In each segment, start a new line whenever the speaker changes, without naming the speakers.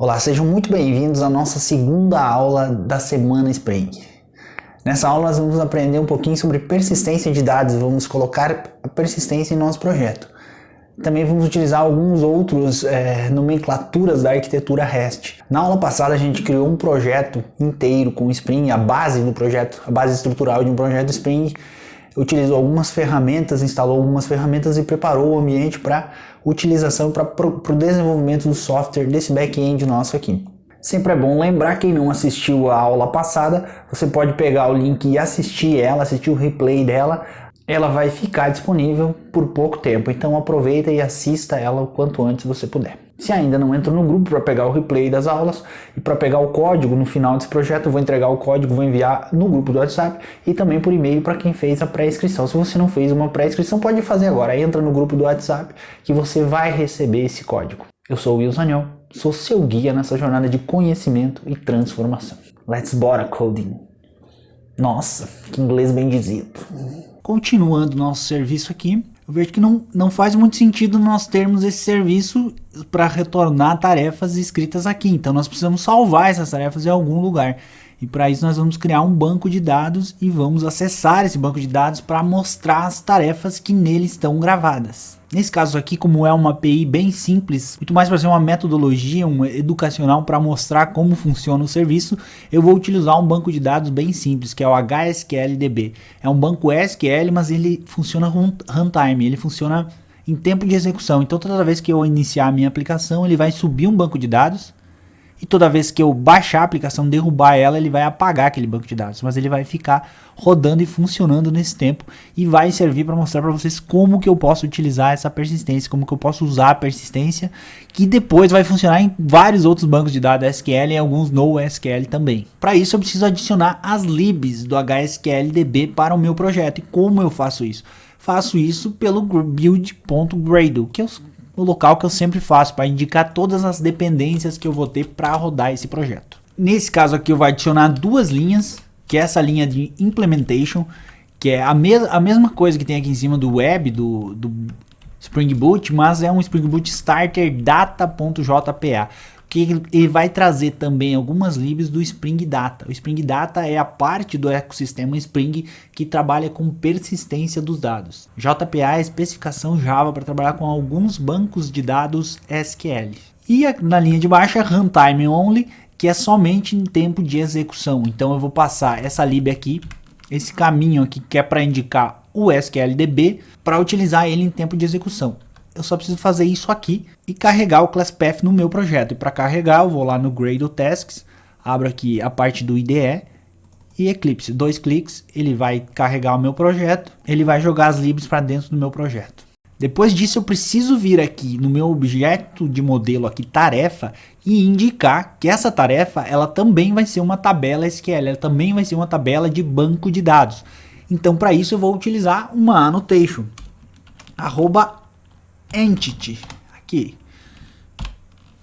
Olá, sejam muito bem-vindos à nossa segunda aula da Semana Spring. Nessa aula nós vamos aprender um pouquinho sobre persistência de dados, vamos colocar a persistência em nosso projeto. Também vamos utilizar alguns outros nomenclaturas da arquitetura REST. Na aula passada a gente criou um projeto inteiro com Spring, a base do projeto, a base estrutural de um projeto Spring, utilizou algumas ferramentas, instalou algumas ferramentas e preparou o ambiente para utilização, para o desenvolvimento do software desse back-end nosso aqui. Sempre é bom lembrar, quem não assistiu a aula passada, você pode pegar o link e assistir o replay dela. Ela vai ficar disponível por pouco tempo, então aproveita e assista ela o quanto antes você puder. Se ainda não entra no grupo para pegar o replay das aulas e para pegar o código no final desse projeto, eu vou entregar o código, vou enviar no grupo do WhatsApp e também por e-mail para quem fez a pré-inscrição. Se você não fez uma pré-inscrição, pode fazer agora. Entra no grupo do WhatsApp que você vai receber esse código. Eu sou o Wilson Aniol, sou seu guia nessa jornada de conhecimento e transformação. Let's bora coding. Nossa, que inglês bem dizido. Continuando nosso serviço aqui, eu vejo que não faz muito sentido nós termos esse serviço para retornar tarefas escritas aqui. Então nós precisamos salvar essas tarefas em algum lugar. E para isso nós vamos criar um banco de dados e vamos acessar esse banco de dados para mostrar as tarefas que nele estão gravadas. Nesse caso aqui, como é uma API bem simples, muito mais para ser uma metodologia, educacional para mostrar como funciona o serviço, eu vou utilizar um banco de dados bem simples, que é o HSQLDB. É um banco SQL, mas ele funciona runtime, ele funciona em tempo de execução. Então toda vez que eu iniciar a minha aplicação, ele vai subir um banco de dados, e toda vez que eu baixar a aplicação, derrubar ela, ele vai apagar aquele banco de dados. Mas ele vai ficar rodando e funcionando nesse tempo. E vai servir para mostrar para vocês como que eu posso utilizar essa persistência. Como que eu posso usar a persistência. Que depois vai funcionar em vários outros bancos de dados SQL e alguns NoSQL também. Para isso eu preciso adicionar as libs do HSQLDB para o meu projeto. E como eu faço isso? Faço isso pelo build.gradle, que é o local que eu sempre faço para indicar todas as dependências que eu vou ter para rodar esse projeto. Nesse caso aqui eu vou adicionar duas linhas, que é essa linha de implementation, que é a mesma coisa que tem aqui em cima do web, do Spring Boot, mas é um Spring Boot starter data.jpa, que ele vai trazer também algumas libs do Spring Data. O Spring Data é a parte do ecossistema Spring que trabalha com persistência dos dados. JPA é a especificação Java para trabalhar com alguns bancos de dados SQL. E na linha de baixo é Runtime Only, que é somente em tempo de execução. Então eu vou passar essa lib aqui, esse caminho aqui que é para indicar o SQLDB, para utilizar ele em tempo de execução. Eu só preciso fazer isso aqui e carregar o class path no meu projeto. E para carregar eu vou lá no Gradle Tasks, abro aqui a parte do IDE e Eclipse. 2 cliques, ele vai carregar o meu projeto, ele vai jogar as libs para dentro do meu projeto. Depois disso eu preciso vir aqui no meu objeto de modelo aqui, tarefa, e indicar que essa tarefa ela também vai ser uma tabela SQL, ela também vai ser uma tabela de banco de dados. Então para isso eu vou utilizar uma annotation, @entity, aqui,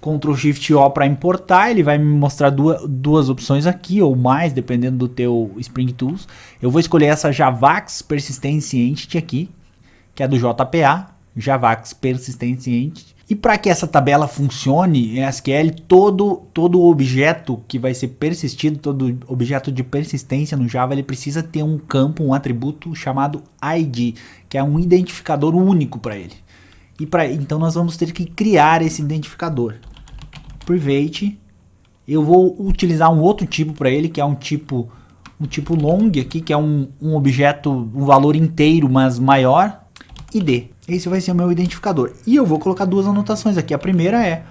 Ctrl Shift O para importar, ele vai me mostrar duas opções aqui, ou mais, dependendo do teu Spring Tools. Eu vou escolher essa Javax Persistence Entity aqui, que é do JPA, Javax Persistence Entity. E para que essa tabela funcione em SQL, todo objeto que vai ser persistido, todo objeto de persistência no Java, ele precisa ter um campo, um atributo chamado ID, que é um identificador único para ele. Então nós vamos ter que criar esse identificador. Private. Eu vou utilizar um outro tipo para ele, que é um tipo long aqui, que é um objeto, um valor inteiro, mas maior. ID. Esse vai ser o meu identificador. E eu vou colocar duas anotações aqui. A primeira é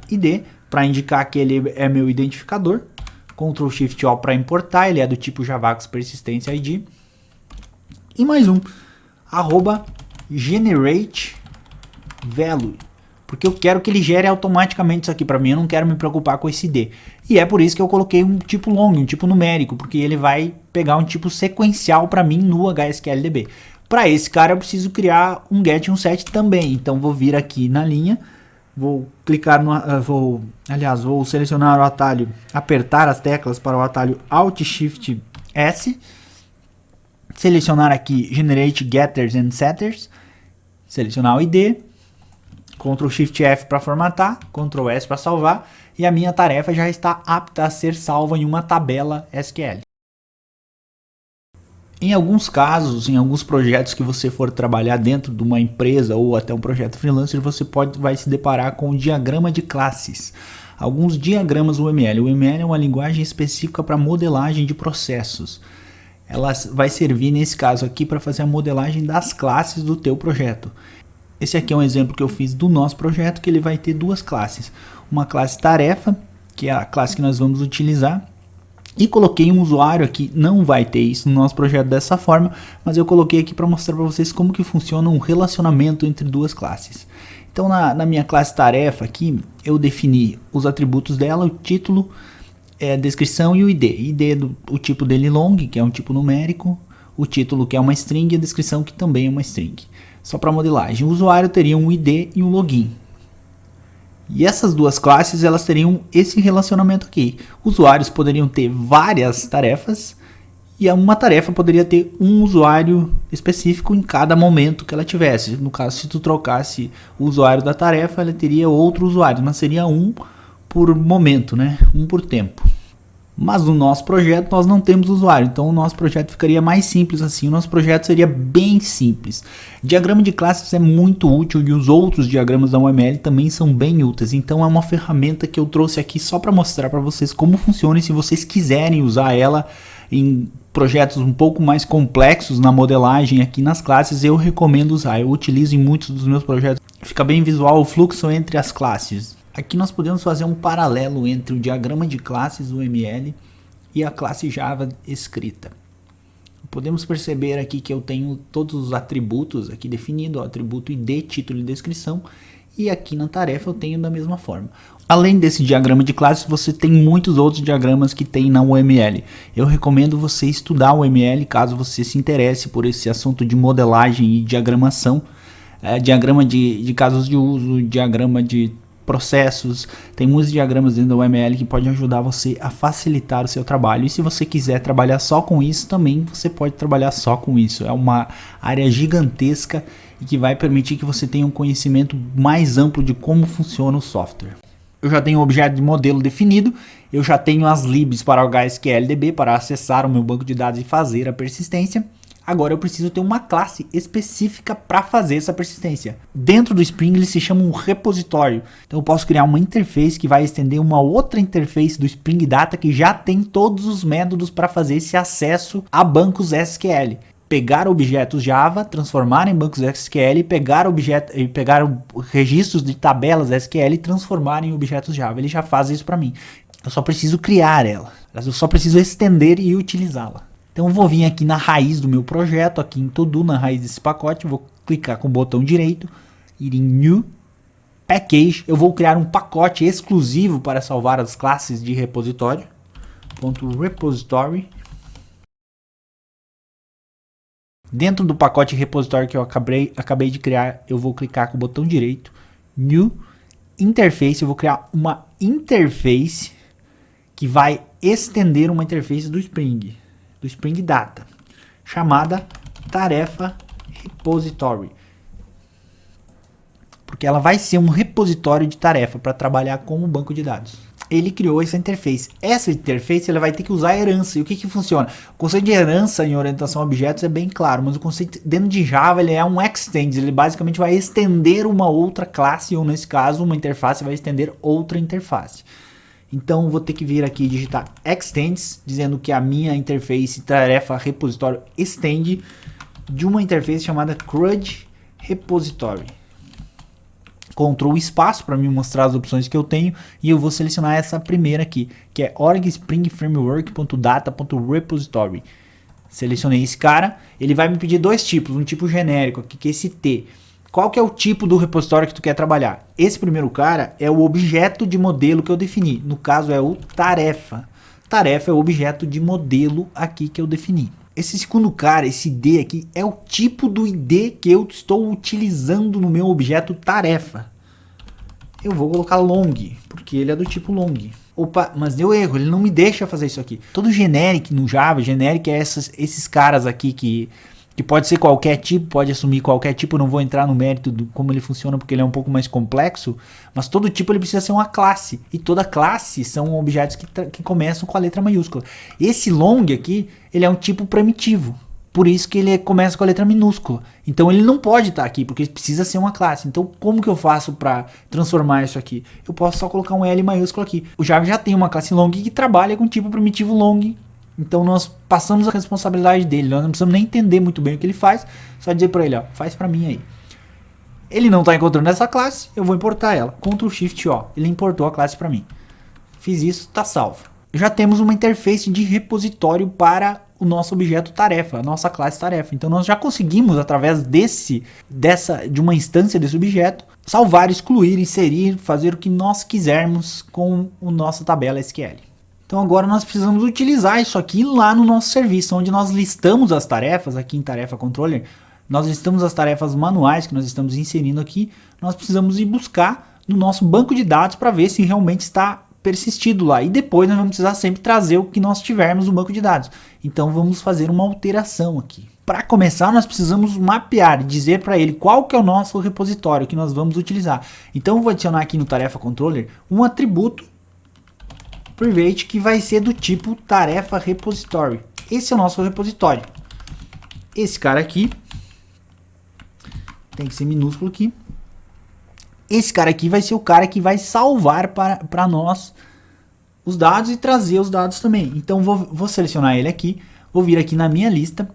@id, para indicar que ele é meu identificador. Ctrl Shift O para importar, ele é do tipo Javax Persistence ID. E mais um, @generate value, porque eu quero que ele gere automaticamente isso aqui para mim, eu não quero me preocupar com esse ID. E é por isso que eu coloquei um tipo long, um tipo numérico, porque ele vai pegar um tipo sequencial para mim no HSQLDB. Para esse cara eu preciso criar um get e um set também, então vou vir aqui na linha, vou clicar vou selecionar o atalho, apertar as teclas para o atalho Alt Shift S, selecionar aqui Generate Getters and Setters, selecionar o ID, Ctrl Shift F para formatar, Ctrl S para salvar, e a minha tarefa já está apta a ser salva em uma tabela SQL. Em alguns casos, em alguns projetos que você for trabalhar dentro de uma empresa ou até um projeto freelancer, você vai se deparar com um diagrama de classes. Alguns diagramas UML. O UML é uma linguagem específica para modelagem de processos. Ela vai servir nesse caso aqui para fazer a modelagem das classes do teu projeto. Esse aqui é um exemplo que eu fiz do nosso projeto, que ele vai ter duas classes. Uma classe tarefa, que é a classe que nós vamos utilizar, e coloquei um usuário aqui. Não vai ter isso no nosso projeto dessa forma, mas eu coloquei aqui para mostrar para vocês como que funciona um relacionamento entre duas classes. Então na minha classe tarefa aqui, eu defini os atributos dela, o título, a descrição e o ID. ID o tipo dele long, que é um tipo numérico, o título que é uma string e a descrição que também é uma string. Só para modelagem, o usuário teria um ID e um login. E essas duas classes, elas teriam esse relacionamento aqui. Usuários poderiam ter várias tarefas e uma tarefa poderia ter um usuário específico em cada momento que ela tivesse. No caso, se tu trocasse o usuário da tarefa, ela teria outro usuário, mas seria um por momento, né? Um por tempo. Mas no nosso projeto nós não temos usuário, então o nosso projeto ficaria mais simples assim. O nosso projeto seria bem simples. Diagrama de classes é muito útil e os outros diagramas da UML também são bem úteis. Então é uma ferramenta que eu trouxe aqui só para mostrar para vocês como funciona, e se vocês quiserem usar ela em projetos um pouco mais complexos na modelagem aqui nas classes, eu recomendo usar. Eu utilizo em muitos dos meus projetos. Fica bem visual o fluxo entre as classes. Aqui nós podemos fazer um paralelo entre o diagrama de classes UML e a classe Java escrita. Podemos perceber aqui que eu tenho todos os atributos aqui definidos, atributo ID, título e descrição, e aqui na tarefa eu tenho da mesma forma. Além desse diagrama de classes, você tem muitos outros diagramas que tem na UML. Eu recomendo você estudar o UML caso você se interesse por esse assunto de modelagem e diagramação, diagrama de casos de uso, diagrama de processos. Tem muitos diagramas dentro da UML que podem ajudar você a facilitar o seu trabalho. E se você quiser trabalhar só com isso, também você pode trabalhar só com isso. É uma área gigantesca e que vai permitir que você tenha um conhecimento mais amplo de como funciona o software. Eu já tenho o objeto de modelo definido, eu já tenho as libs para o HSQLDB para acessar o meu banco de dados e fazer a persistência. Agora eu preciso ter uma classe específica para fazer essa persistência. Dentro do Spring ele se chama um repositório. Então eu posso criar uma interface que vai estender uma outra interface do Spring Data que já tem todos os métodos para fazer esse acesso a bancos SQL. Pegar objetos Java, transformar em bancos SQL, pegar registros de tabelas SQL e transformar em objetos Java. Ele já faz isso para mim. Eu só preciso criar ela. Eu só preciso estender e utilizá-la. Então eu vou vir aqui na raiz do meu projeto, aqui em todo, na raiz desse pacote, vou clicar com o botão direito, ir em New, Package, eu vou criar um pacote exclusivo para salvar as classes de repositório, .repository. Dentro do pacote repositório que eu acabei de criar, eu vou clicar com o botão direito, New, Interface, eu vou criar uma interface que vai estender uma interface do Spring Data, chamada tarefa repository, porque ela vai ser um repositório de tarefa para trabalhar com o banco de dados. Ele criou essa interface. Essa interface ela vai ter que usar herança. E o que funciona? O conceito de herança em orientação a objetos é bem claro, mas o conceito dentro de Java ele é um extend. Ele basicamente vai estender uma outra classe, ou nesse caso uma interface vai estender outra interface. Então vou ter que vir aqui e digitar extends, dizendo que a minha interface tarefa repositório estende de uma interface chamada CRUD repository. Ctrl espaço para me mostrar as opções que eu tenho, e eu vou selecionar essa primeira aqui, que é org spring framework.data.repository. Selecionei esse cara, ele vai me pedir dois tipos, um tipo genérico aqui, que é esse T. Qual que é o tipo do repositório que tu quer trabalhar? Esse primeiro cara é o objeto de modelo que eu defini. No caso é o tarefa. Tarefa é o objeto de modelo aqui que eu defini. Esse segundo cara, esse ID aqui, é o tipo do ID que eu estou utilizando no meu objeto tarefa. Eu vou colocar long, porque ele é do tipo long. Opa, mas deu erro, ele não me deixa fazer isso aqui. Todo generic no Java, generic é esses caras aqui que
que pode ser qualquer tipo, pode assumir qualquer tipo, eu não vou entrar no mérito de como ele funciona porque ele é um pouco mais complexo, mas todo tipo ele precisa ser uma classe, e toda classe são objetos que começam com a letra maiúscula. Esse long aqui, ele é um tipo primitivo, por isso que ele começa com a letra minúscula, então ele não pode estar aqui, porque precisa ser uma classe. Então como que eu faço para transformar isso aqui? Eu posso só colocar um L maiúsculo aqui. O Java já tem uma classe long que trabalha com tipo primitivo long. Então nós passamos a responsabilidade dele, nós não precisamos nem entender muito bem o que ele faz, só dizer para ele, ó, faz para mim aí. Ele não está encontrando essa classe, eu vou importar ela. Ctrl Shift O, ele importou a classe para mim. Fiz isso, está salvo. Já temos uma interface de repositório para o nosso objeto tarefa, a nossa classe tarefa. Então nós já conseguimos, através de uma instância desse objeto, salvar, excluir, inserir, fazer o que nós quisermos com a nossa tabela SQL. Então agora nós precisamos utilizar isso aqui lá no nosso serviço, onde nós listamos as tarefas, aqui em Tarefa Controller, nós listamos as tarefas manuais que nós estamos inserindo aqui, nós precisamos ir buscar no nosso banco de dados para ver se realmente está persistido lá. E depois nós vamos precisar sempre trazer o que nós tivermos no banco de dados. Então vamos fazer uma alteração aqui. Para começar, nós precisamos mapear, dizer para ele qual que é o nosso repositório que nós vamos utilizar. Então eu vou adicionar aqui no Tarefa Controller um atributo private que vai ser do tipo tarefa repository. Esse é o nosso repositório. Esse cara aqui tem que ser minúsculo aqui. Esse cara aqui vai ser o cara que vai salvar para nós os dados e trazer os dados também. Então vou selecionar ele aqui, vou vir aqui na minha lista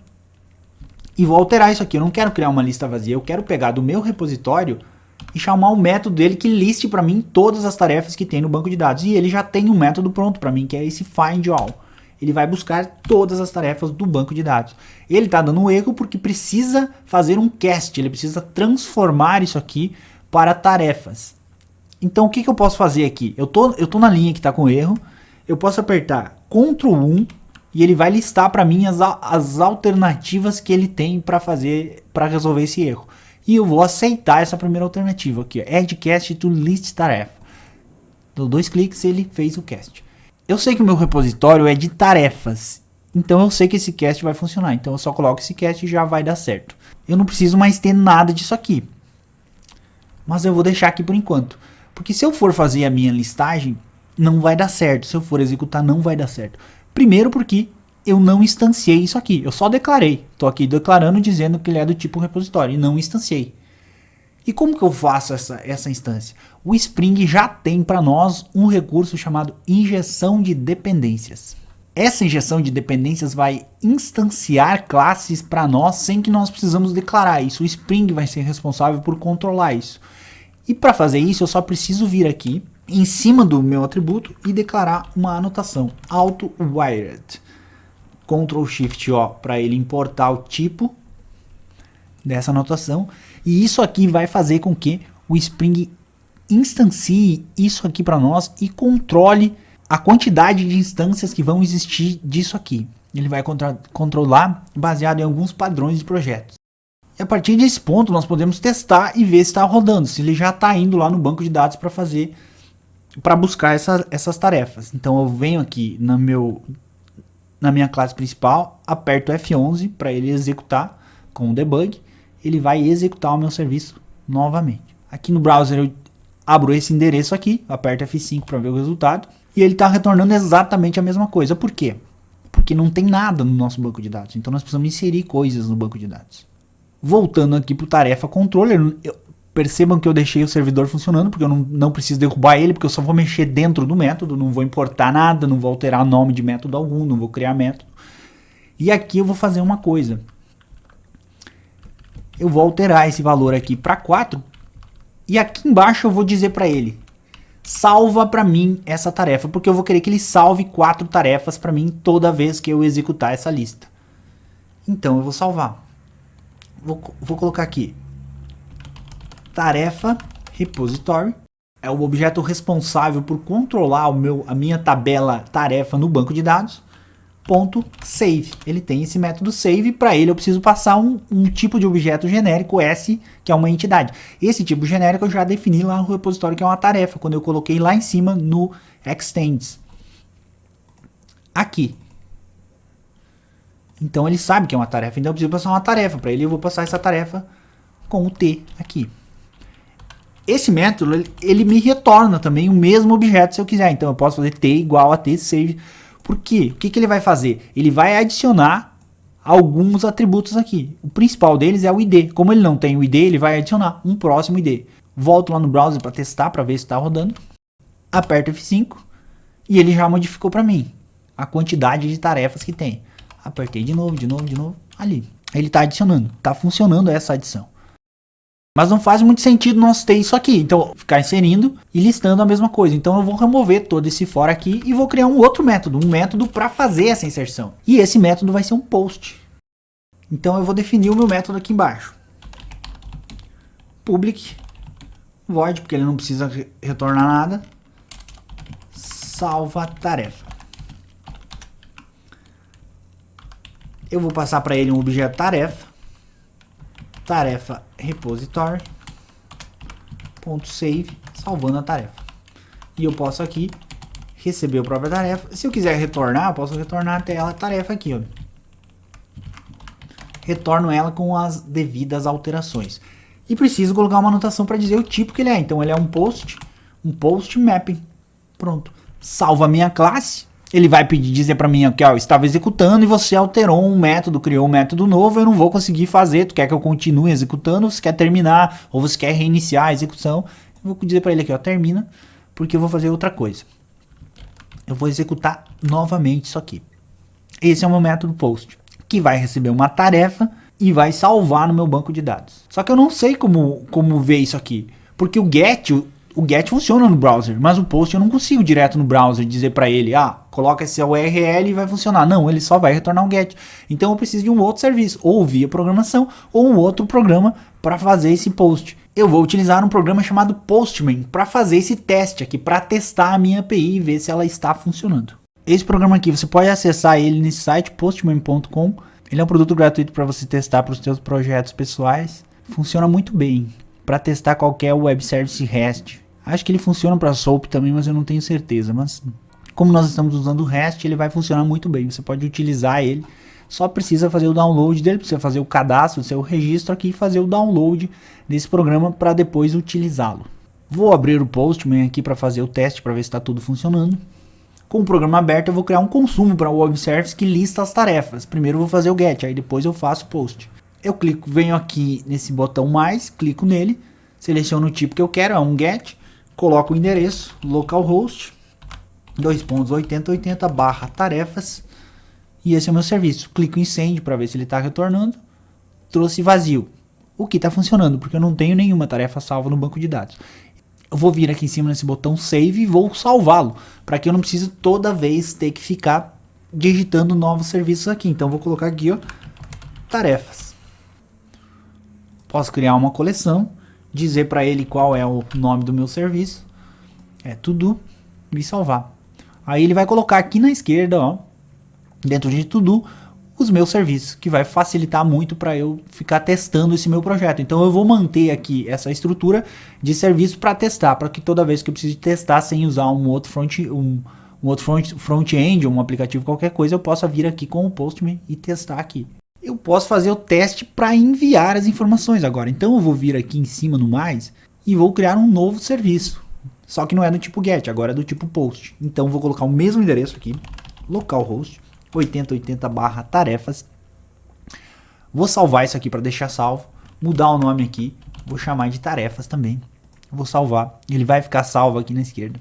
e vou alterar isso aqui. Eu não quero criar uma lista vazia, eu quero pegar do meu repositório e chamar o método dele que liste para mim todas as tarefas que tem no banco de dados. E ele já tem um método pronto para mim, que é esse find all. Ele vai buscar todas as tarefas do banco de dados. Ele está dando um erro porque precisa fazer um cast, ele precisa transformar isso aqui para tarefas. Então o que eu posso fazer aqui? Eu tô na linha que está com erro, eu posso apertar Ctrl 1 e ele vai listar para mim as alternativas que ele tem para resolver esse erro. E eu vou aceitar essa primeira alternativa aqui, Add Cast to List Tarefa. Dou 2 cliques e ele fez o cast. Eu sei que o meu repositório é de tarefas, então eu sei que esse cast vai funcionar. Então eu só coloco esse cast e já vai dar certo. Eu não preciso mais ter nada disso aqui. Mas eu vou deixar aqui por enquanto. Porque se eu for fazer a minha listagem, não vai dar certo. Se eu for executar, não vai dar certo. Primeiro porque eu não instanciei isso aqui, eu só declarei. Estou aqui declarando, dizendo que ele é do tipo repositório e não instanciei. E como que eu faço essa instância? O Spring já tem para nós um recurso chamado injeção de dependências. Essa injeção de dependências vai instanciar classes para nós sem que nós precisamos declarar isso. O Spring vai ser responsável por controlar isso. E para fazer isso eu só preciso vir aqui em cima do meu atributo e declarar uma anotação auto-wired. Ctrl Shift O para ele importar o tipo dessa anotação, e isso aqui vai fazer com que o Spring instancie isso aqui para nós e controle a quantidade de instâncias que vão existir disso aqui. Ele vai controlar baseado em alguns padrões de projetos. E a partir desse ponto nós podemos testar e ver se está rodando, se ele já está indo lá no banco de dados para buscar essas tarefas. Então eu venho aqui na minha classe principal, aperto F11 para ele executar com o debug, ele vai executar o meu serviço novamente. Aqui no browser eu abro esse endereço aqui, aperto F5 para ver o resultado, e ele está retornando exatamente a mesma coisa. Por quê? Porque não tem nada no nosso banco de dados, então nós precisamos inserir coisas no banco de dados. Voltando aqui para o Tarefa Controller, percebam que eu deixei o servidor funcionando, porque eu não preciso derrubar ele, porque eu só vou mexer dentro do método, não vou importar nada, não vou alterar nome de método algum, não vou criar método. E aqui eu vou fazer uma coisa. Eu vou alterar esse valor aqui para 4, e aqui embaixo eu vou dizer para ele, salva para mim essa tarefa, porque eu vou querer que ele salve 4 tarefas para mim toda vez que eu executar essa lista. Então eu vou salvar. Vou colocar aqui tarefa repository, é o objeto responsável por controlar a minha tabela tarefa no banco de dados, ponto save. Ele tem esse método save, para ele eu preciso passar um tipo de objeto genérico S, que é uma entidade. Esse tipo genérico eu já defini lá no repositório, que é uma tarefa, quando eu coloquei lá em cima no extends. Aqui. Então ele sabe que é uma tarefa, então eu preciso passar uma tarefa para ele, eu vou passar essa tarefa com o T aqui. Esse método, ele me retorna também o mesmo objeto se eu quiser, então eu posso fazer T igual a T save. Por quê? O que ele vai fazer? Ele vai adicionar alguns atributos aqui. O principal deles é o ID. Como ele não tem o ID, ele vai adicionar um próximo ID. Volto lá no browser para testar, para ver se está rodando. Aperto F5 e ele já modificou para mim a quantidade de tarefas que tem. Apertei de novo, ali. Ele está adicionando, está funcionando essa adição. Mas não faz muito sentido nós ter isso aqui. Então, ficar inserindo e listando a mesma coisa. Então, eu vou remover todo esse for aqui e vou criar um outro método. Um método para fazer essa inserção. E esse método vai ser um post. Então, eu vou definir o meu método aqui embaixo. Public void, porque ele não precisa retornar nada. Salva tarefa. Eu vou passar para ele um objeto tarefa. Tarefa repository .save, salvando a tarefa. E eu posso aqui receber a própria tarefa. Se eu quiser retornar, eu posso retornar até a tarefa aqui, ó. Retorno ela com as devidas alterações. E preciso colocar uma anotação para dizer o tipo que ele é. Então ele é um post mapping. Pronto. Salva a minha classe. Ele vai dizer para mim aqui, ó, estava executando e você alterou um método, criou um método novo, eu não vou conseguir fazer, tu quer que eu continue executando, você quer terminar, ou você quer reiniciar a execução. Eu vou dizer para ele aqui, ó, termina, porque eu vou fazer outra coisa. Eu vou executar novamente isso aqui. Esse é o meu método post, que vai receber uma tarefa e vai salvar no meu banco de dados. Só que eu não sei como ver isso aqui, porque o get funciona no browser, mas o post eu não consigo direto no browser dizer para ele, coloca esse URL e vai funcionar. Não, ele só vai retornar um get. Então eu preciso de um outro serviço, ou via programação, ou um outro programa para fazer esse post. Eu vou utilizar um programa chamado Postman para fazer esse teste aqui, para testar a minha API e ver se ela está funcionando. Esse programa aqui, você pode acessar ele nesse site, postman.com. Ele é um produto gratuito para você testar para os seus projetos pessoais. Funciona muito bem para testar qualquer web service REST. Acho que ele funciona para SOAP também, mas eu não tenho certeza. Mas como nós estamos usando o REST, ele vai funcionar muito bem. Você pode utilizar ele. Só precisa fazer o download dele, precisa fazer o cadastro, o seu registro aqui e fazer o download desse programa para depois utilizá-lo. Vou abrir o Postman aqui para fazer o teste, para ver se está tudo funcionando. Com o programa aberto, eu vou criar um consumo para o web service que lista as tarefas. Primeiro eu vou fazer o get, aí depois eu faço o post. Eu clico, venho aqui nesse botão mais, clico nele, seleciono o tipo que eu quero, é um get. Coloco o endereço, localhost, 2.8080/tarefas, e esse é o meu serviço. Clico em send para ver se ele está retornando. Trouxe vazio. O que está funcionando, porque eu não tenho nenhuma tarefa salva no banco de dados. Eu vou vir aqui em cima nesse botão save e vou salvá-lo, para que eu não precise toda vez ter que ficar digitando novos serviços aqui. Então eu vou colocar aqui, ó, tarefas. Posso criar uma coleção, dizer para ele qual é o nome do meu serviço, é to-do, e salvar. Aí ele vai colocar aqui na esquerda, ó, dentro de to-do, os meus serviços, que vai facilitar muito para eu ficar testando esse meu projeto. Então eu vou manter aqui essa estrutura de serviço para testar, para que toda vez que eu preciso testar sem usar um outro front-end, um aplicativo, qualquer coisa, eu possa vir aqui com o Postman e testar aqui. Eu posso fazer o teste para enviar as informações agora. Então eu vou vir aqui em cima no mais e vou criar um novo serviço. Só que não é do tipo get, agora é do tipo post. Então eu vou colocar o mesmo endereço aqui, localhost, 8080/tarefas. Vou salvar isso aqui para deixar salvo, mudar o nome aqui, vou chamar de tarefas também. Vou salvar, ele vai ficar salvo aqui na esquerda.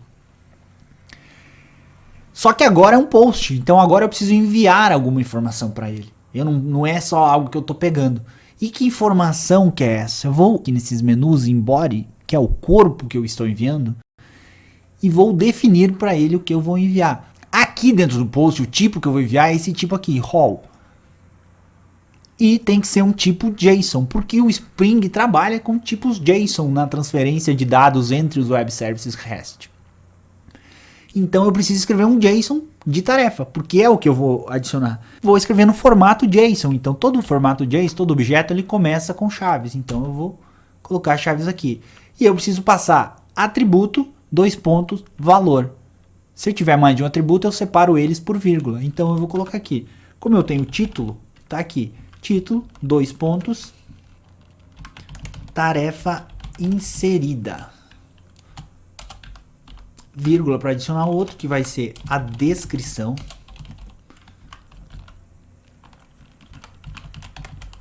Só que agora é um post, então agora eu preciso enviar alguma informação para ele. Não é só algo que eu estou pegando. E que informação que é essa? Eu vou aqui nesses menus em body, que é o corpo que eu estou enviando, e vou definir para ele o que eu vou enviar. Aqui dentro do post, o tipo que eu vou enviar é esse tipo aqui, raw. E tem que ser um tipo JSON, porque o Spring trabalha com tipos JSON na transferência de dados entre os web services REST. Então eu preciso escrever um JSON de tarefa, porque é o que eu vou adicionar. Vou escrever no formato JSON, então todo formato JSON, todo objeto, ele começa com chaves. Então eu vou colocar chaves aqui. E eu preciso passar atributo, valor. Se eu tiver mais de um atributo, eu separo eles por vírgula. Então eu vou colocar aqui. Como eu tenho título, tá aqui, título, 2 pontos, tarefa inserida, vírgula para adicionar outro, que vai ser a descrição.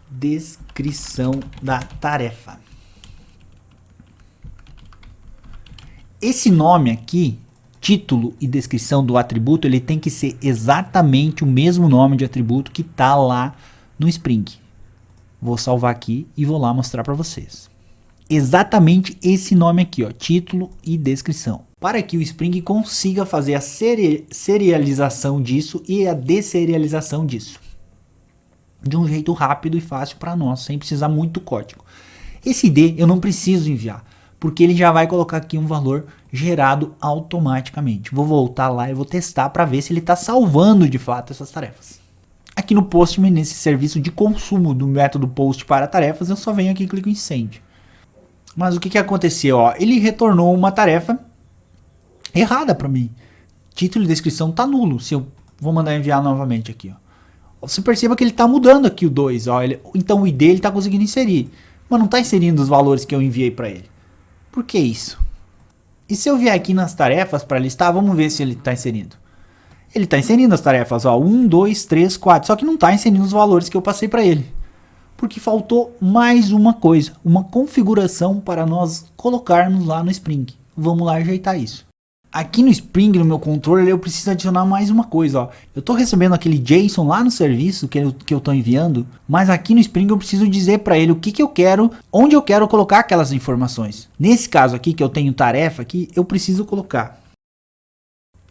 Descrição da tarefa. Esse nome aqui, título e descrição do atributo, ele tem que ser exatamente o mesmo nome de atributo que está lá no Spring. Vou salvar aqui e vou lá mostrar para vocês. Exatamente esse nome aqui, ó, título e descrição. Para que o Spring consiga fazer a serialização disso e a desserialização disso. De um jeito rápido e fácil para nós, sem precisar muito código. Esse ID eu não preciso enviar, porque ele já vai colocar aqui um valor gerado automaticamente. Vou voltar lá e vou testar para ver se ele está salvando de fato essas tarefas. Aqui no Postman, nesse serviço de consumo do método post para tarefas, eu só venho aqui e clico em send. Mas o que aconteceu? Ó, ele retornou uma tarefa errada para mim. Título e descrição está nulo. Se eu vou mandar enviar novamente aqui, ó. Você perceba que ele está mudando aqui o 2. Então o ID ele está conseguindo inserir. Mas não está inserindo os valores que eu enviei para ele. Por que isso? E se eu vier aqui nas tarefas para listar, vamos ver se ele está inserindo. Ele está inserindo as tarefas. 1, 2, 3, 4. Só que não está inserindo os valores que eu passei para ele. Porque faltou mais uma coisa. Uma configuração para nós colocarmos lá no Spring. Vamos lá ajeitar isso. Aqui no Spring, no meu controller, eu preciso adicionar mais uma coisa, ó. Eu estou recebendo aquele JSON lá no serviço que eu estou enviando, mas aqui no Spring eu preciso dizer para ele o que eu quero, onde eu quero colocar aquelas informações. Nesse caso aqui, que eu tenho tarefa aqui, eu preciso colocar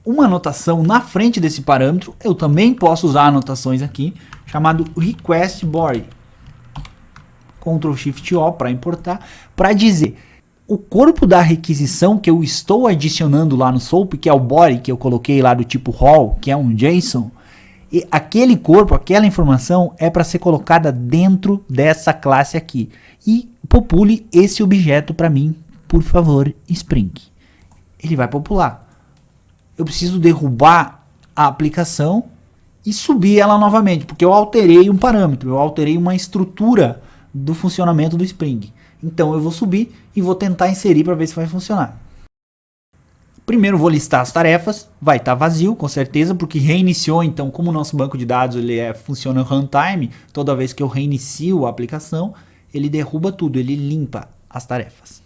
uma anotação na frente desse parâmetro. Eu também posso usar anotações aqui, chamado request body. Ctrl Shift O para importar, para dizer o corpo da requisição que eu estou adicionando lá no SOAP, que é o body que eu coloquei lá do tipo raw, que é um JSON, e aquele corpo, aquela informação é para ser colocada dentro dessa classe aqui. E popule esse objeto para mim, por favor, Spring. Ele vai popular. Eu preciso derrubar a aplicação e subir ela novamente, porque eu alterei um parâmetro, eu alterei uma estrutura do funcionamento do Spring. Então eu vou subir e vou tentar inserir para ver se vai funcionar. Primeiro vou listar as tarefas, vai estar vazio com certeza, porque reiniciou. Então, como o nosso banco de dados ele funciona runtime, toda vez que eu reinicio a aplicação, ele derruba tudo, ele limpa as tarefas.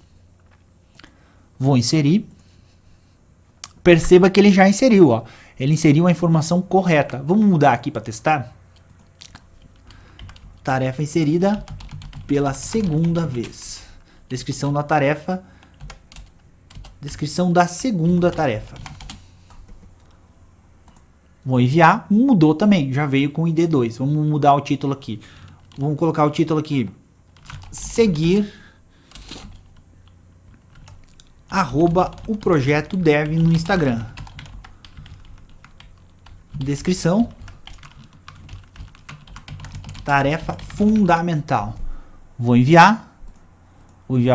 Vou inserir. Perceba que ele já inseriu, ó. Ele inseriu a informação correta. Vamos mudar aqui para testar. Tarefa inserida pela segunda vez. Descrição da tarefa. Descrição da segunda tarefa. Vou enviar. Mudou também. Já veio com ID2. Vamos mudar o título aqui. Vamos colocar o título aqui. Seguir @ o projeto dev no Instagram. Descrição. Tarefa fundamental. Vou enviar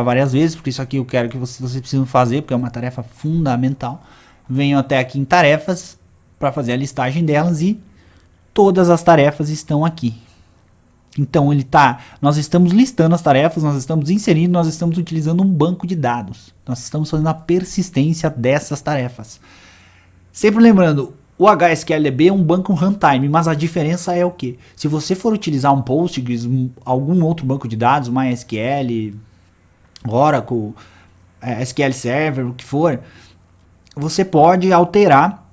várias vezes, porque isso aqui eu quero que vocês precisam fazer, porque é uma tarefa fundamental. Venho até aqui em tarefas para fazer a listagem delas e todas as tarefas estão aqui. Então nós estamos listando as tarefas, nós estamos inserindo, nós estamos utilizando um banco de dados. Nós estamos fazendo a persistência dessas tarefas. Sempre lembrando, o HSQLDB é um banco runtime, mas a diferença é o que? Se você for utilizar um Postgres, algum outro banco de dados, MySQL, Oracle, SQL Server, o que for, você pode alterar,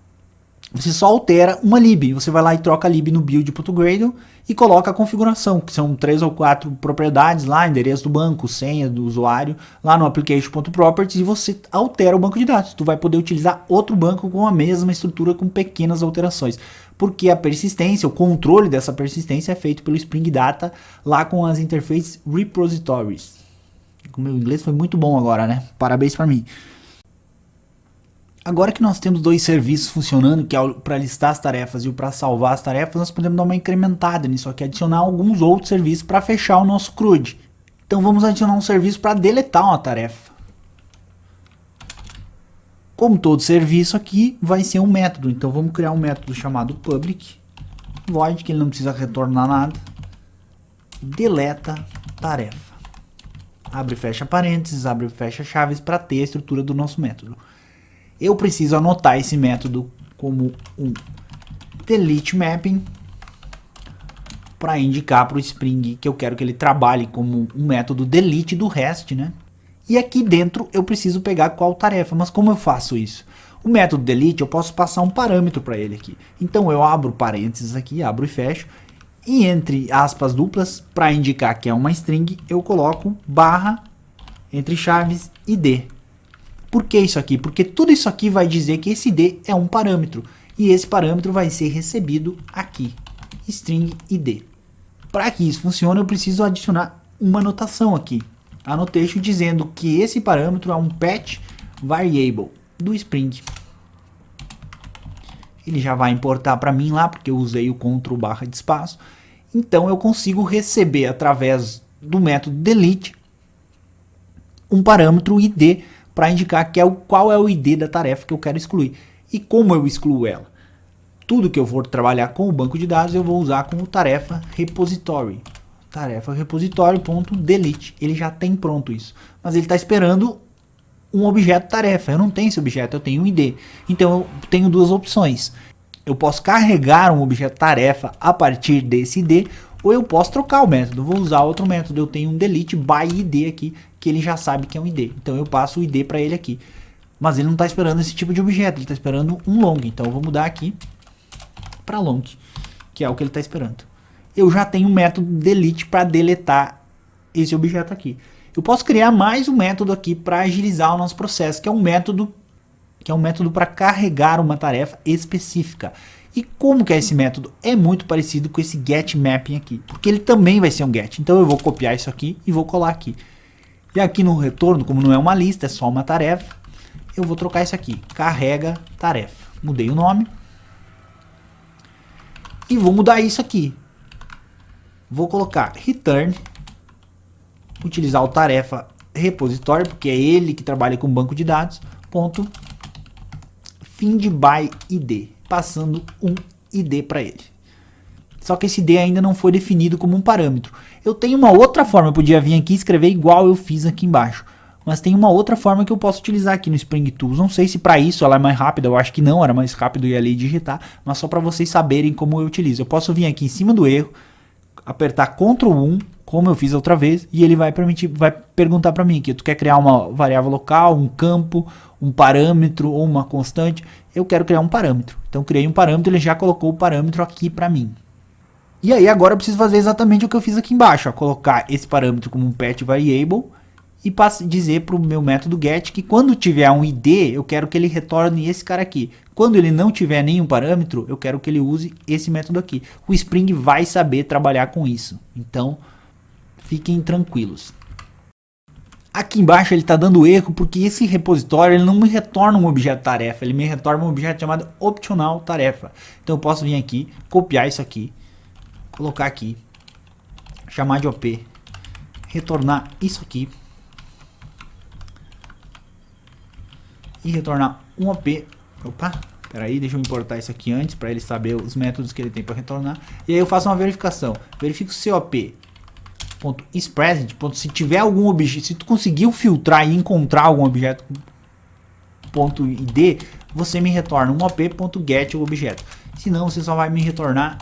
você só altera uma lib, você vai lá e troca a lib no build.gradle e coloca a configuração, que são 3 ou 4 propriedades lá, endereço do banco, senha do usuário, lá no application.properties, e você altera o banco de dados. Tu vai poder utilizar outro banco com a mesma estrutura, com pequenas alterações, porque a persistência, o controle dessa persistência é feito pelo Spring Data, lá com as interfaces repositories. O meu inglês foi muito bom agora, né? Parabéns para mim. Agora que nós temos dois serviços funcionando, que é para listar as tarefas e o para salvar as tarefas, nós podemos dar uma incrementada nisso aqui, adicionar alguns outros serviços para fechar o nosso CRUD. Então vamos adicionar um serviço para deletar uma tarefa. Como todo serviço aqui, vai ser um método. Então vamos criar um método chamado public void, que ele não precisa retornar nada. deleta tarefa. Abre e fecha parênteses, abre e fecha chaves para ter a estrutura do nosso método. Eu preciso anotar esse método como um delete mapping para indicar para o Spring que eu quero que ele trabalhe como um método delete do REST, né? E aqui dentro eu preciso pegar qual tarefa, mas como eu faço isso? O método delete eu posso passar um parâmetro para ele aqui. Então eu abro parênteses aqui, abro e fecho, e entre aspas duplas, para indicar que é uma string, eu coloco barra, entre chaves, id. Por que isso aqui? Porque tudo isso aqui vai dizer que esse id é um parâmetro, e esse parâmetro vai ser recebido aqui, string id. Para que isso funcione, eu preciso adicionar uma anotação aqui. Annotation dizendo que esse parâmetro é um patch variable do Spring. Ele já vai importar para mim lá, porque eu usei o Ctrl barra de espaço. Então eu consigo receber através do método delete um parâmetro id para indicar que qual é o id da tarefa que eu quero excluir. E como eu excluo ela? Tudo que eu for trabalhar com o banco de dados eu vou usar como tarefa repository. Tarefa repository.delete. Ele já tem pronto isso. Mas ele está esperando um objeto tarefa. Eu não tenho esse objeto, eu tenho um id. Então eu tenho duas opções. Eu posso carregar um objeto tarefa a partir desse id, ou eu posso trocar o método. Vou usar outro método. Eu tenho um delete by id aqui, que ele já sabe que é um id. Então eu passo o id para ele aqui. Mas ele não está esperando esse tipo de objeto, ele está esperando um long. Então eu vou mudar aqui para long, que é o que ele está esperando. Eu já tenho um método delete para deletar esse objeto aqui. Eu posso criar mais um método aqui para agilizar o nosso processo, que é um método para carregar uma tarefa específica. E como que é esse método? É muito parecido com esse get mapping aqui, porque ele também vai ser um get. Então eu vou copiar isso aqui e vou colar aqui. E aqui no retorno, como não é uma lista, é só uma tarefa, eu vou trocar isso aqui, carrega tarefa. Mudei o nome. E vou mudar isso aqui. Vou colocar return, utilizar o tarefa repository, porque é ele que trabalha com banco de dados, ponto find by id, passando um id para ele. Só que esse id ainda não foi definido como um parâmetro. Eu tenho uma outra forma, eu podia vir aqui e escrever igual eu fiz aqui embaixo. Mas tem uma outra forma que eu posso utilizar aqui no Spring Tools. Não sei se para isso ela é mais rápida, eu acho que não, era mais rápido ir ali digitar, mas só para vocês saberem como eu utilizo. Eu posso vir aqui em cima do erro, apertar Ctrl 1, como eu fiz outra vez, e ele vai perguntar para mim aqui, tu quer criar uma variável local, um campo, um parâmetro ou uma constante? Eu quero criar um parâmetro. Então criei um parâmetro, ele já colocou o parâmetro aqui para mim. E aí agora eu preciso fazer exatamente o que eu fiz aqui embaixo, ó, colocar esse parâmetro como um patch variable e dizer para o meu método get que quando tiver um id, eu quero que ele retorne esse cara aqui. Quando ele não tiver nenhum parâmetro, eu quero que ele use esse método aqui. O Spring vai saber trabalhar com isso. Então, fiquem tranquilos. Aqui embaixo ele está dando erro porque esse repositório ele não me retorna um objeto tarefa, ele me retorna um objeto chamado optional tarefa. Então eu posso vir aqui, copiar isso aqui, colocar aqui, chamar de op, retornar isso aqui e retornar um op. Opa, peraí, deixa eu importar isso aqui antes para ele saber os métodos que ele tem para retornar. E aí eu faço uma verificação, verifico se op.isPresent, se tiver algum objeto, se tu conseguiu filtrar e encontrar algum objeto .id, você me retorna um op.get o objeto. Senão você só vai me retornar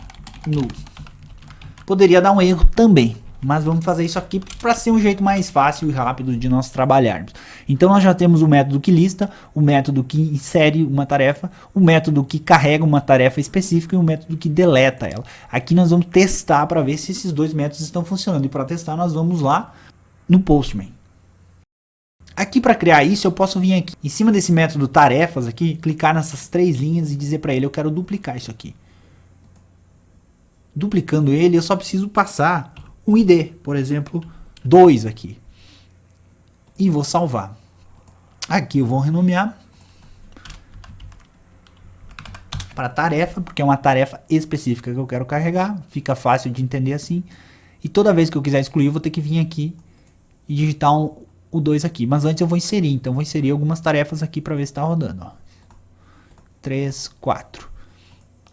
null. Poderia dar um erro também, mas vamos fazer isso aqui para ser um jeito mais fácil e rápido de nós trabalharmos. Então nós já temos o método que lista, o método que insere uma tarefa, o método que carrega uma tarefa específica e o método que deleta ela. Aqui nós vamos testar para ver se esses dois métodos estão funcionando. E para testar nós vamos lá no Postman. Aqui para criar isso eu posso vir aqui em cima desse método tarefas aqui, clicar nessas três linhas e dizer para ele eu quero duplicar isso aqui. Duplicando ele eu só preciso passar um id, por exemplo, 2 aqui. E vou salvar. Aqui eu vou renomear para tarefa, porque é uma tarefa específica que eu quero carregar. Fica fácil de entender assim. E toda vez que eu quiser excluir, eu vou ter que vir aqui e digitar o 2 aqui. Mas antes eu vou inserir. Então eu vou inserir algumas tarefas aqui para ver se está rodando. Ó. 3, 4.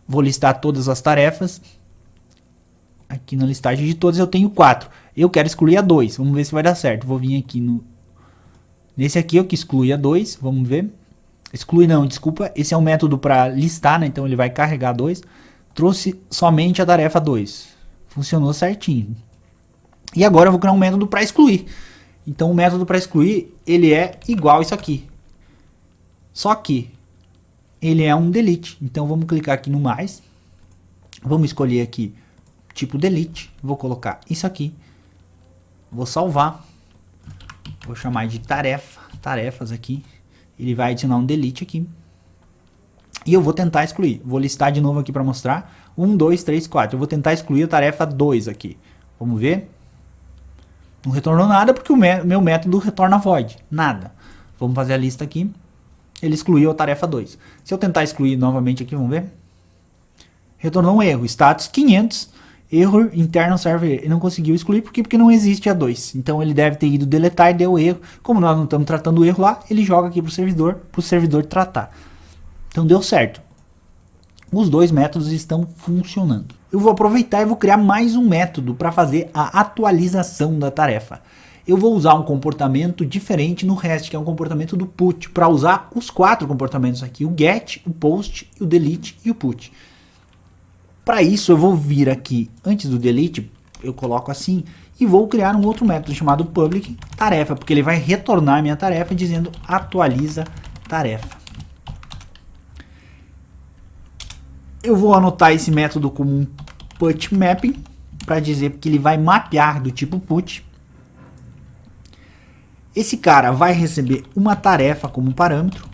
Vou listar todas as tarefas. Aqui. Aqui na listagem de todas eu tenho 4. Eu quero excluir a 2. Vamos ver se vai dar certo. Vou vir aqui nesse aqui eu que exclui a 2. Vamos ver. Exclui não, desculpa. Esse é um método para listar, né? Então ele vai carregar 2. Trouxe somente a tarefa 2. Funcionou certinho. E agora eu vou criar um método para excluir. Então o método para excluir, ele é igual a isso aqui. Só que ele é um delete. Então vamos clicar aqui no mais. Vamos escolher aqui tipo delete. Vou colocar isso aqui. Vou salvar. Vou chamar de tarefa. Tarefas aqui. Ele vai adicionar um delete aqui. E eu vou tentar excluir. Vou listar de novo aqui para mostrar. 1, 2, 3, 4. Eu vou tentar excluir a tarefa 2 aqui. Vamos ver. Não retornou nada porque o meu método retorna void. Nada. Vamos fazer a lista aqui. Ele excluiu a tarefa 2. Se eu tentar excluir novamente aqui, vamos ver. Retornou um erro. Status 500. Erro interno server. Ele não conseguiu excluir porque não existe a 2. Então ele deve ter ido deletar e deu erro. Como nós não estamos tratando o erro lá, ele joga aqui para o servidor tratar. Então deu certo. Os dois métodos estão funcionando. Eu vou aproveitar e vou criar mais um método para fazer a atualização da tarefa. Eu vou usar um comportamento diferente no REST, que é um comportamento do put, para usar os 4 comportamentos aqui, o get, o post, o delete e o put. Para isso eu vou vir aqui, antes do delete, eu coloco assim, e vou criar um outro método chamado public tarefa, porque ele vai retornar a minha tarefa dizendo atualiza tarefa. Eu vou anotar esse método como um put mapping, para dizer que ele vai mapear do tipo put. Esse cara vai receber uma tarefa como parâmetro.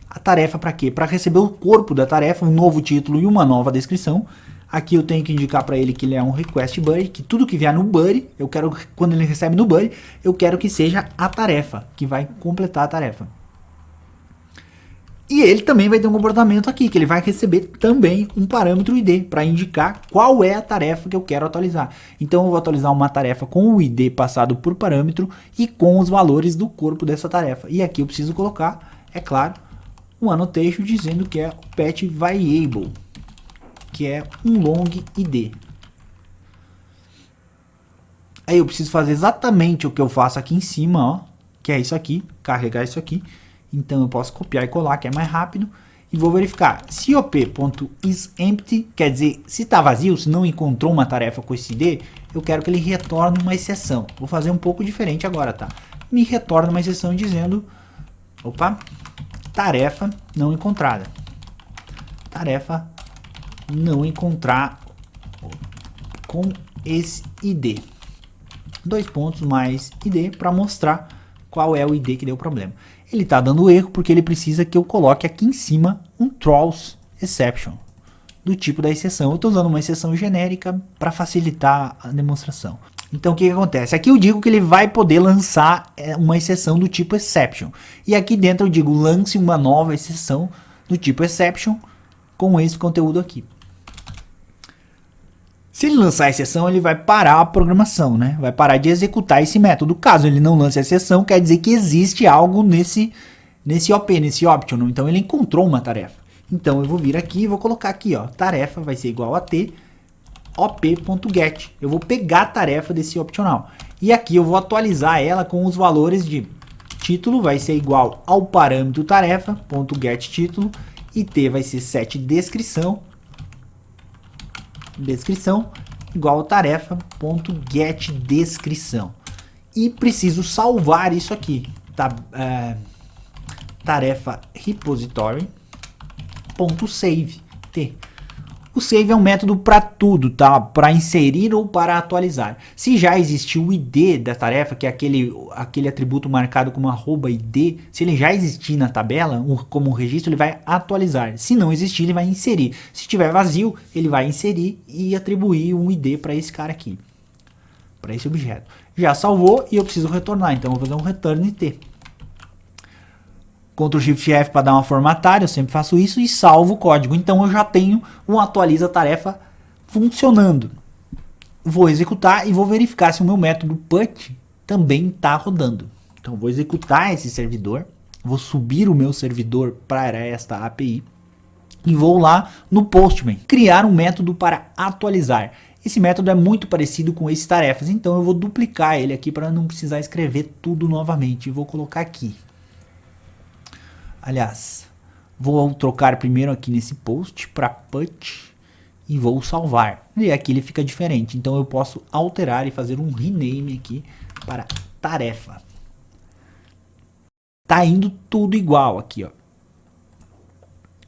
A tarefa para quê? Para receber o corpo da tarefa, um novo título e uma nova descrição. Aqui eu tenho que indicar para ele que ele é um request buddy, que tudo que vier no buddy, eu quero, quando ele recebe no buddy, eu quero que seja a tarefa, que vai completar a tarefa. E ele também vai ter um comportamento aqui, que ele vai receber também um parâmetro ID, para indicar qual é a tarefa que eu quero atualizar. Então eu vou atualizar uma tarefa com o ID passado por parâmetro e com os valores do corpo dessa tarefa. E aqui eu preciso colocar, é claro, um annotation dizendo que é o pet variable, que é um long ID. Aí eu preciso fazer exatamente o que eu faço aqui em cima, ó, que é isso aqui, carregar isso aqui. Então eu posso copiar e colar, que é mais rápido. E vou verificar se op.isEmpty, quer dizer, se está vazio, se não encontrou uma tarefa com esse ID, eu quero que ele retorne uma exceção. Vou fazer um pouco diferente agora, tá? Me retorna uma exceção dizendo, opa, tarefa não encontrada. Tarefa não encontrar com esse ID. 2 pontos mais ID para mostrar qual é o ID que deu problema. Ele está dando erro porque ele precisa que eu coloque aqui em cima um throws exception do tipo da exceção. Eu estou usando uma exceção genérica para facilitar a demonstração. Então o que acontece? Aqui eu digo que ele vai poder lançar uma exceção do tipo exception. E aqui dentro eu digo lance uma nova exceção do tipo exception com esse conteúdo aqui. Se ele lançar a exceção, ele vai parar a programação, né? Vai parar de executar esse método. Caso ele não lance a exceção, quer dizer que existe algo nesse OP, nesse optional. Então ele encontrou uma tarefa. Então eu vou vir aqui e vou colocar aqui, ó, tarefa vai ser igual a t op.get. Eu vou pegar a tarefa desse optional. E aqui eu vou atualizar ela com os valores de título vai ser igual ao parâmetro tarefa.get título e t vai ser set descrição igual a tarefa.get descrição. E preciso salvar isso aqui, tá? Tarefa repository.save t. O save é um método para tudo, tá? Para inserir ou para atualizar. Se já existiu o ID da tarefa, que é aquele atributo marcado como @id, se ele já existir na tabela, como um registro, ele vai atualizar. Se não existir, ele vai inserir. Se tiver vazio, ele vai inserir e atribuir um ID para esse cara aqui, para esse objeto. Já salvou e eu preciso retornar, então eu vou fazer um return t. Ctrl Shift F para dar uma formatada, eu sempre faço isso e salvo o código. Então eu já tenho um atualiza tarefa funcionando. Vou executar e vou verificar se o meu método put também está rodando. Então vou executar esse servidor, vou subir o meu servidor para esta API e vou lá no Postman criar um método para atualizar. Esse método é muito parecido com esse tarefas, então eu vou duplicar ele aqui para não precisar escrever tudo novamente. Vou colocar aqui. Aliás, vou trocar primeiro aqui nesse post para put e vou salvar. E aqui ele fica diferente, então eu posso alterar e fazer um rename aqui para tarefa. Tá indo tudo igual aqui, ó.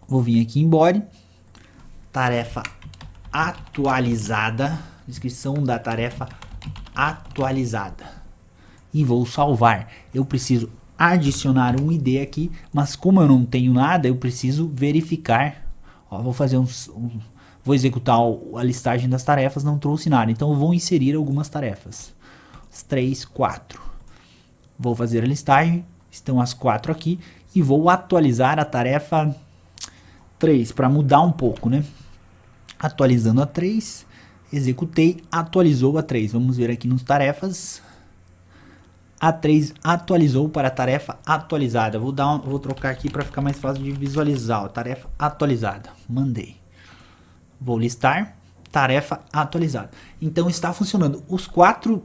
Vou vir aqui em body, tarefa atualizada, descrição da tarefa atualizada, e vou salvar. Eu preciso adicionar um ID aqui, mas como eu não tenho nada, eu preciso verificar. Ó, vou fazer vou executar a listagem das tarefas, não trouxe nada, então eu vou inserir algumas tarefas. 3, 4. Vou fazer a listagem, estão as 4 aqui, e vou atualizar a tarefa 3 para mudar um pouco, né? Atualizando a 3, executei, atualizou a 3. Vamos ver aqui nos tarefas. A 3 atualizou para a tarefa atualizada. Vou trocar aqui para ficar mais fácil de visualizar. Ó, tarefa atualizada. Mandei. Vou listar. Tarefa atualizada. Então está funcionando. Os quatro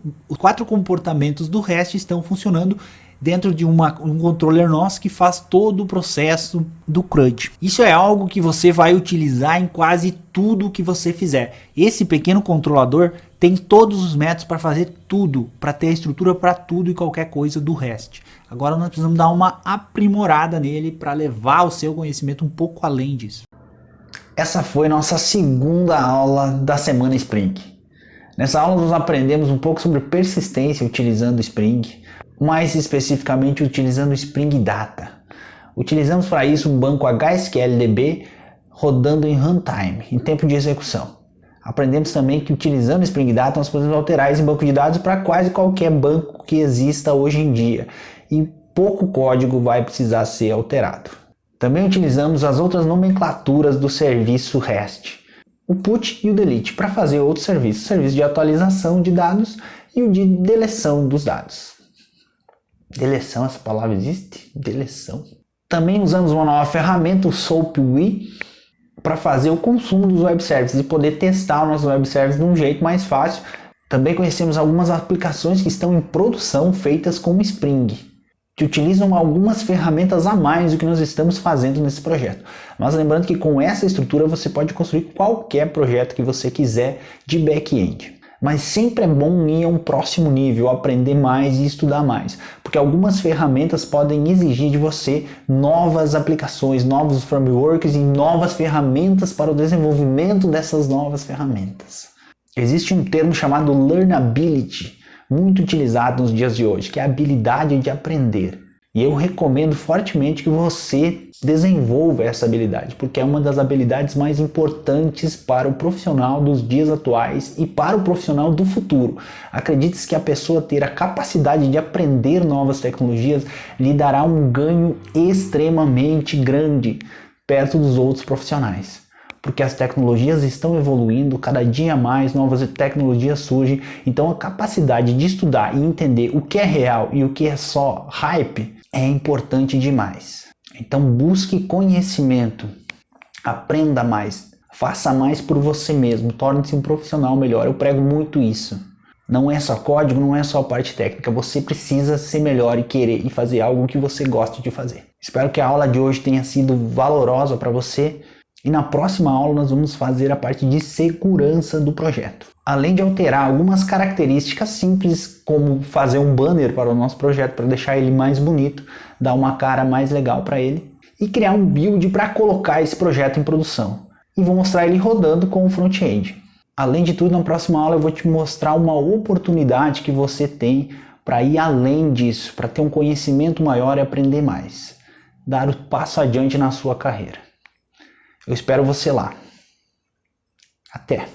comportamentos do REST estão funcionando dentro de um controller nosso que faz todo o processo do CRUD. Isso é algo que você vai utilizar em quase tudo que você fizer. Esse pequeno controlador tem todos os métodos para fazer tudo, para ter a estrutura para tudo e qualquer coisa do REST. Agora nós precisamos dar uma aprimorada nele para levar o seu conhecimento um pouco além disso.
Essa foi nossa segunda aula da semana Spring. Nessa aula nós aprendemos um pouco sobre persistência utilizando Spring, mais especificamente utilizando Spring Data. Utilizamos para isso um banco HSQLDB rodando em runtime, em tempo de execução. Aprendemos também que utilizando Spring Data nós podemos alterar esse banco de dados para quase qualquer banco que exista hoje em dia e pouco código vai precisar ser alterado. Também utilizamos as outras nomenclaturas do serviço REST, o put e o delete, para fazer outros serviços, serviço de atualização de dados e o de deleção dos dados. Deleção, essa palavra existe? Deleção. Também usamos uma nova ferramenta, o SoapWe, para fazer o consumo dos web services e poder testar os nossos web services de um jeito mais fácil. Também conhecemos algumas aplicações que estão em produção feitas com Spring, que utilizam algumas ferramentas a mais do que nós estamos fazendo nesse projeto. Mas lembrando que com essa estrutura você pode construir qualquer projeto que você quiser de back-end. Mas sempre é bom ir a um próximo nível, aprender mais e estudar mais, porque algumas ferramentas podem exigir de você novas aplicações, novos frameworks e novas ferramentas para o desenvolvimento dessas novas ferramentas. Existe um termo chamado learnability, muito utilizado nos dias de hoje, que é a habilidade de aprender. E eu recomendo fortemente que você desenvolva essa habilidade, porque é uma das habilidades mais importantes para o profissional dos dias atuais e para o profissional do futuro. Acredite que a pessoa ter a capacidade de aprender novas tecnologias lhe dará um ganho extremamente grande perto dos outros profissionais. Porque as tecnologias estão evoluindo, cada dia mais novas tecnologias surgem, então a capacidade de estudar e entender o que é real e o que é só hype é importante demais. Então busque conhecimento, aprenda mais, faça mais por você mesmo, torne-se um profissional melhor. Eu prego muito isso. Não é só código, não é só parte técnica, você precisa ser melhor e querer e fazer algo que você gosta de fazer. Espero que a aula de hoje tenha sido valorosa para você. E na próxima aula nós vamos fazer a parte de segurança do projeto. Além de alterar algumas características simples, como fazer um banner para o nosso projeto, para deixar ele mais bonito, dar uma cara mais legal para ele, e criar um build para colocar esse projeto em produção. E vou mostrar ele rodando com o front-end. Além de tudo, na próxima aula eu vou te mostrar uma oportunidade que você tem para ir além disso, para ter um conhecimento maior e aprender mais. Dar o passo adiante na sua carreira. Eu espero você lá. Até!